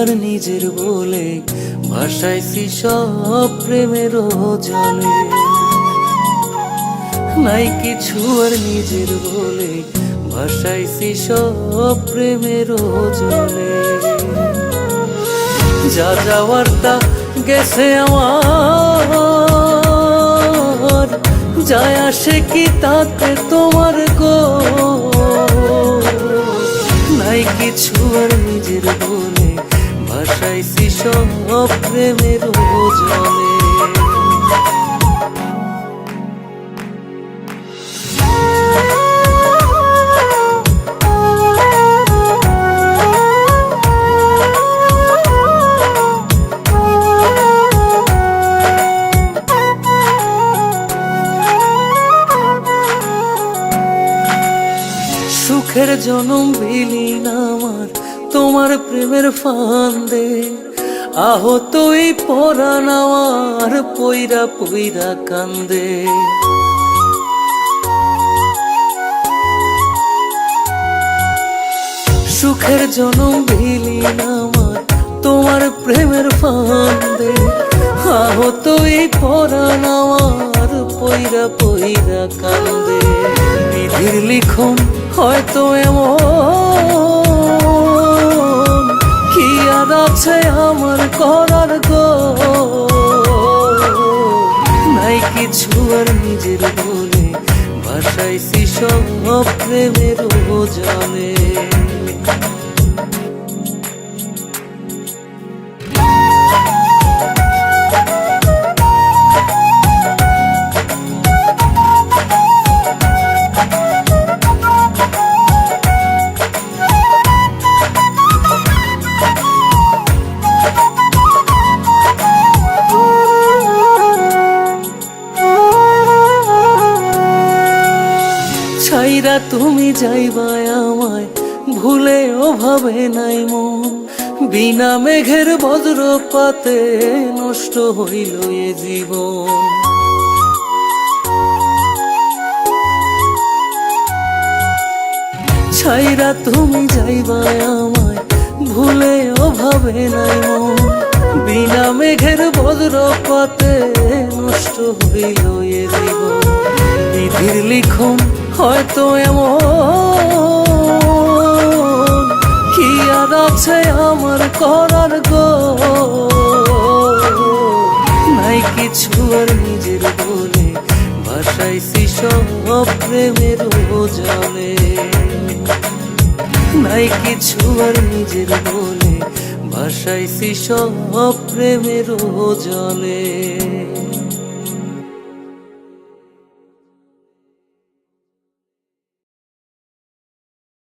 আর নিজের বলে ভাসাইছি সব প্রেমের জলে। নাই কিছু আর নিজের বলে ভাসাইছি সব প্রেমের জলে। যা যাওয়ার তা গেছে আমার, যায় আসে কি তাতে তোমার গো। নাই কিছু আর নিজের বলে ভাসাইছি সব প্রেমের জলে। সুখের জনম বিলীন আমার তোমার প্রেমের ফান্দে। আহত এই পরাণ আমার পইরা পইরা কান্দে। সুখের জনম বিলীন আমার তোমার প্রেমের ফান্দে। আহত এই পরাণ আমার পইরা পইরা কান্দে। বিধির লিখন হয়তো এমন, কি আর আছে আমার করার গো। নাই কিছু আর নিজের বলে ভাসাইছি সব প্রেমের জলে। ছাইরা তুমি যাইবা আমায় ভুলে ওভাবে নাই মন। বিনা মেঘের বজ্রপাতে নষ্ট হইল এ জীবন। ছাইরা তুমি যাইবা আমায় ভুলে ওভাবে নাই মন। বিনা মেঘের বজ্রপাতে নষ্ট হইল এ জীবন। বিধির লিখন হয়তো এমন, কি আর আছে আমার করার গো। নাই কিছু আর নিজের বলে ভাসাইছি সব প্রেমের জলে। নাই কিছু আর নিজের বলে ভাসাইছি সব প্রেমের জলে।